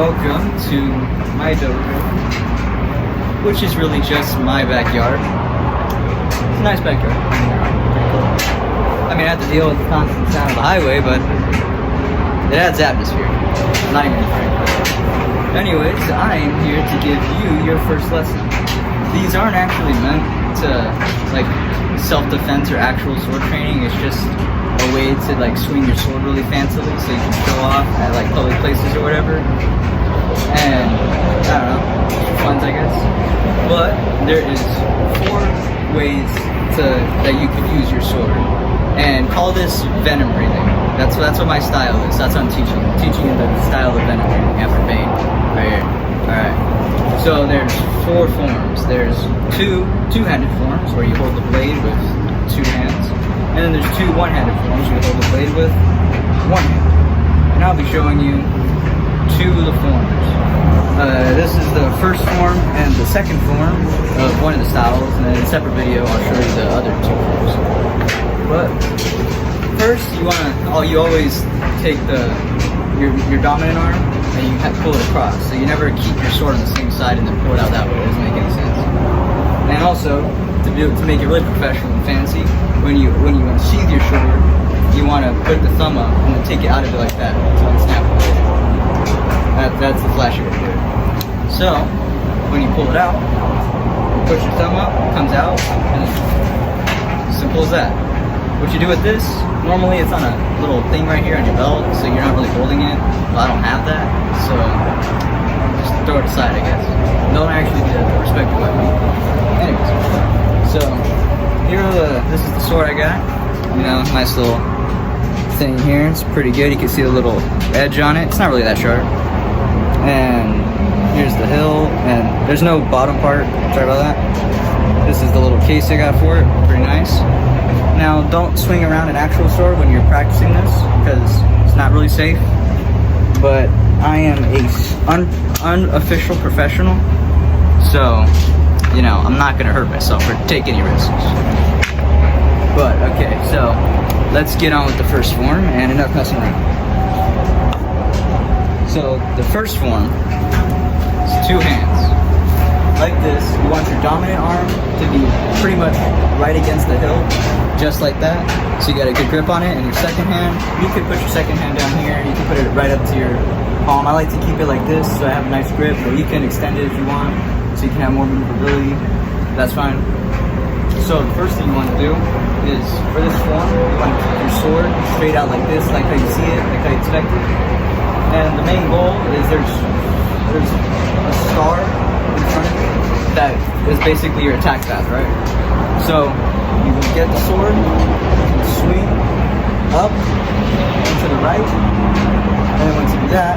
welcome to my dojo, which is really just my backyard. It's a nice backyard. I mean, I have to deal with the constant sound of the highway, but it adds atmosphere. I'm not even afraid. Anyways, I am here to give you your first lesson. These aren't actually meant to, like, self-defense or actual sword training. It's just a way to, like, swing your sword really fancily so you can show off at, like, public places or whatever. And, I don't know, fun, I guess. But there is 4 ways that you could use your sword. And call this Venom Breathing. That's what my style is. That's what I'm teaching. I'm teaching you the style of Venom Breathing after Bane. Right here. Alright. So there's 4 forms. There's two-handed forms where you hold the blade with 2 hands. And then there's 2 one-handed forms where you hold the blade with 1 hand. And I'll be showing you 2 of the forms. This is the first form and the second form of one of the styles. And then in a separate video I'll show you the other 2 forms. But first, you always take your dominant arm and you have to pull it across. So you never keep your sword on the same side and then pull it out that way. It doesn't make any sense. And also, to make it really professional and fancy, when you unsheath your sword, you want to put the thumb up and then take it out of it like that to unsnap it. That's the flashy way to do it. So when you pull it out, you push your thumb up, it comes out, and it's simple as that. What you do with this, normally it's on a little thing right here on your belt, so you're not really holding it. Well, I don't have that, so just throw it aside, I guess. Don't actually do the respective way. Anyways, so this is the sword I got. You know, nice little thing here. It's pretty good. You can see the little edge on it. It's not really that sharp. And here's the hill, and there's no bottom part. Sorry about that. This is the little case I got for it. Pretty nice. Now, don't swing around an actual sword when you're practicing this, because it's not really safe. But I am a unofficial professional, so, you know, I'm not going to hurt myself or take any risks. But, okay, so, let's get on with the first form, and enough messing around. So, the first form is 2 hands. Like this, you want your dominant arm to be pretty much right against the hill, just like that. So you got a good grip on it, and your second hand, you could put your second hand down here, you can put it right up to your palm. I like to keep it like this so I have a nice grip, or you can extend it if you want, so you can have more maneuverability. That's fine. So the first thing you want to do is, for this form, you want to keep your sword straight out like this, like how you see it, like how you expect it. And the main goal is there's a star in front of it that is basically your attack path, right? So you will get the sword, swing up and to the right, and then once you do that,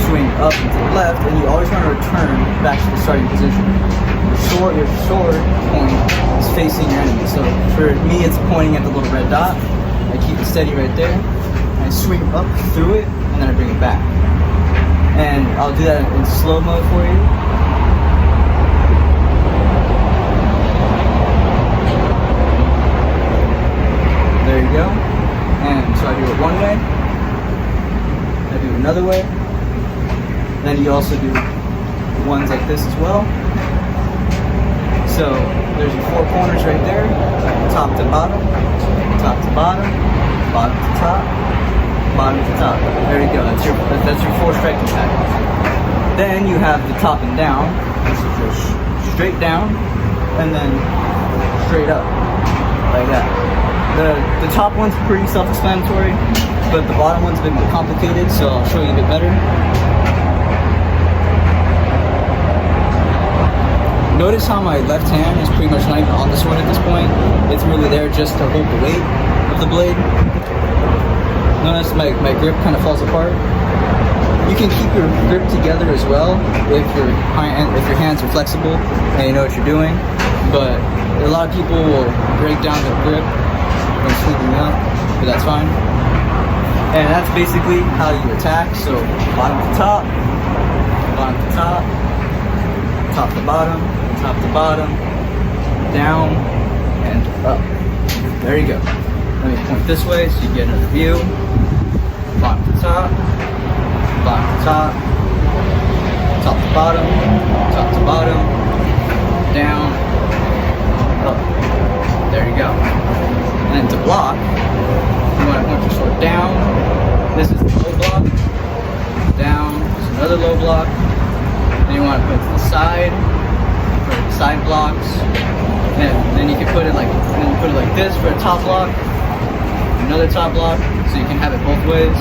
swing up and to the left, and you always want to return back to the starting position. Your sword point is facing your enemy. So for me, it's pointing at the little red dot. I keep it steady right there. I swing up through it, and then I bring it back. And I'll do that in slow-mo for you. There you go. And so I do it one way, I do it another way, then you also do ones like this as well. So there's your 4 corners right there, top to bottom, top to bottom, bottom to top, bottom to top. There you go, that's your 4 striking patterns. Then you have the top and down, this is just straight down, and then straight up, like that. The top one's pretty self-explanatory, but the bottom one's a bit more complicated, so I'll show you a bit better. Notice how my left hand is pretty much not even on the sword at this point. It's really there just to hold the weight of the blade. Notice my grip kind of falls apart. You can keep your grip together as well if your hands are flexible and you know what you're doing, but a lot of people will break down their grip when sweeping up, but that's fine. And that's basically how you attack. So bottom to top, bottom to top, top to bottom, top to bottom, down and up. There you go. Let me point this way so you get another view. Bottom to top, bottom to top, This is the low block. Down is another low block. Then you want to put the side for side blocks. And then you can put it like this for a top block. Another top block, so you can have it both ways.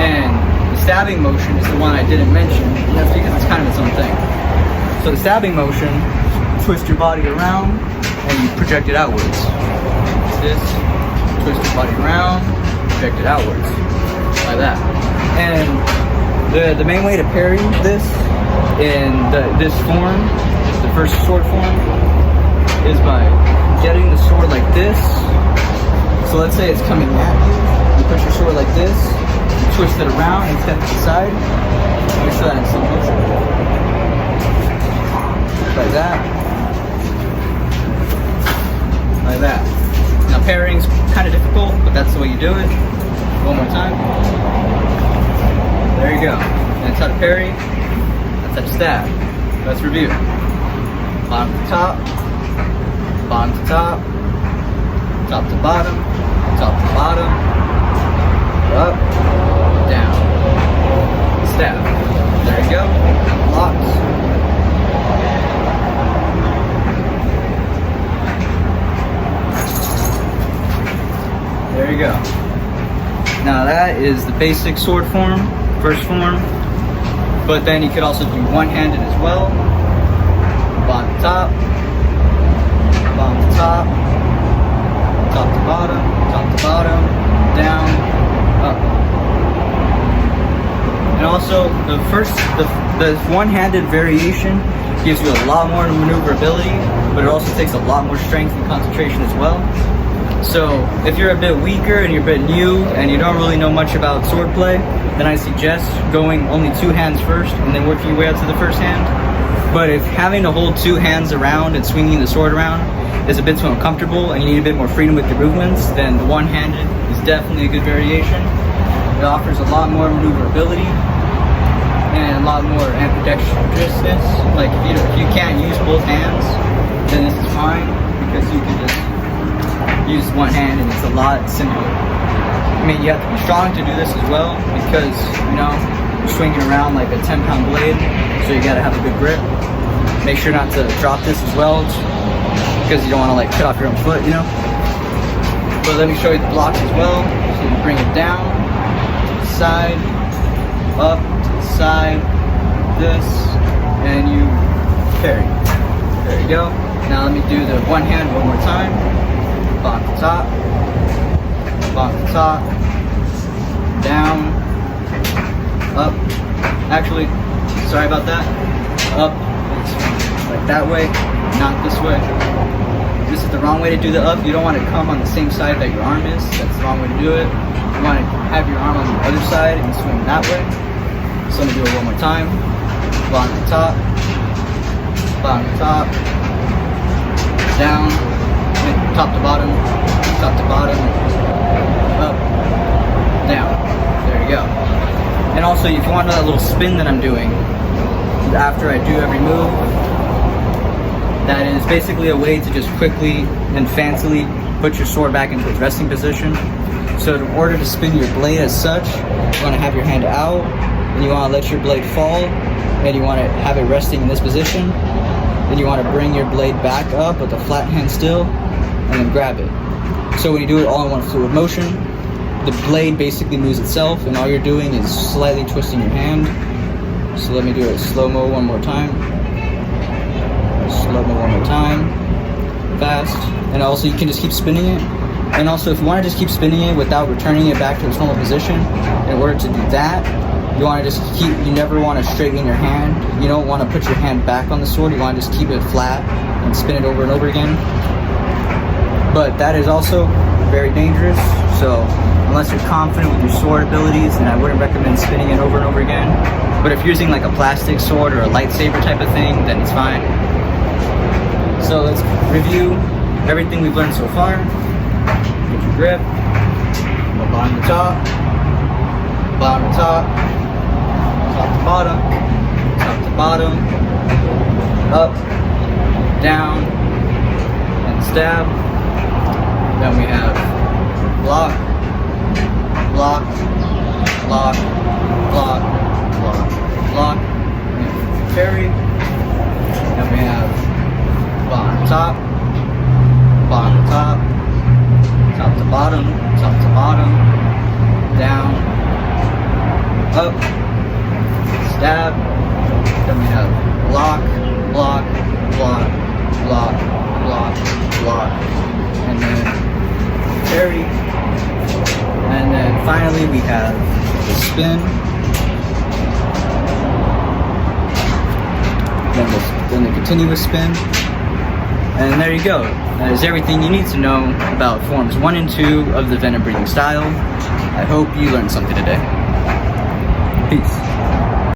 And the stabbing motion is the one I didn't mention. And that's because it's kind of its own thing. So the stabbing motion, twist your body around and you project it outwards. This, twist your body around, project it outwards, like that. And the main way to parry this in this form, the first sword form, is by getting the sword like this. So let's say it's coming at you, you push your sword like this, you twist it around and step to the side. Make sure that in slow motion. Like that. Like that. Now parrying's kind of difficult, but that's the way you do it. One more time. There you go. That's how to parry. That's how to stab. Let's review. Bottom to top. Bottom to top. Top to bottom. Top to bottom. Up. Down. Stab. There you go. Blocks. There you go. Now that is the basic sword form, first form. But then you could also do one-handed as well. Bottom to top, bottom to top, top to bottom, down, up. And also the one-handed variation gives you a lot more maneuverability, but it also takes a lot more strength and concentration as well. So if you're a bit weaker and you're a bit new and you don't really know much about swordplay, then I suggest going only two hands first and then working your way up to the first hand. But if having to hold two hands around and swinging the sword around is a bit too uncomfortable and you need a bit more freedom with your movements, then the one-handed is definitely a good variation. It offers a lot more maneuverability and a lot more ambidextrousness. Like if you can't use both hands, then this is fine because you can just use one hand and it's a lot simpler. I mean, you have to be strong to do this as well because, you know, you're swinging around like a 10-pound blade, so you gotta have a good grip. Make sure not to drop this as well because you don't want to like cut off your own foot, you know. But let me show you the blocks as well. So you bring it down, to the side, up, to the side, this, and you parry. There you go. Now let me do the one hand one more time. Bottom to top, down, up. Actually, sorry about that. Up, like that way, not this way. This is the wrong way to do the up. You don't want to come on the same side that your arm is. That's the wrong way to do it. You want to have your arm on the other side and swing that way. So let me do it one more time. Bottom to top, down. Top to bottom, up, down. There you go. And also, if you want to know that little spin that I'm doing after I do every move, that is basically a way to just quickly and fancily put your sword back into its resting position. So in order to spin your blade as such, you want to have your hand out, and you want to let your blade fall, and you want to have it resting in this position. Then you want to bring your blade back up with a flat hand still, and then grab it. So when you do it all in one fluid motion, the blade basically moves itself and all you're doing is slightly twisting your hand. So let me do it slow-mo one more time. Slow-mo one more time. Fast. And also you can just keep spinning it. And also if you want to just keep spinning it without returning it back to its normal position, in order to do that, you want to just you never want to straighten your hand. You don't want to put your hand back on the sword. You want to just keep it flat and spin it over and over again. But that is also very dangerous, so unless you're confident with your sword abilities, then I wouldn't recommend spinning it over and over again. But if you're using like a plastic sword or a lightsaber type of thing, then it's fine. So let's review everything we've learned so far. Get your grip, bottom to top, bottom to top, top to bottom, up, down, and stab. Then we have block, block, block, block, block. We have parry. Then we have block on top, block on top, top to bottom, down, up, stab. Then we have block, block, block, block, block, block, and then parry. And then finally we have the spin. Then the continuous spin. And there you go. That is everything you need to know about forms 1 and 2 of the Venom Breathing style. I hope you learned something today. Peace.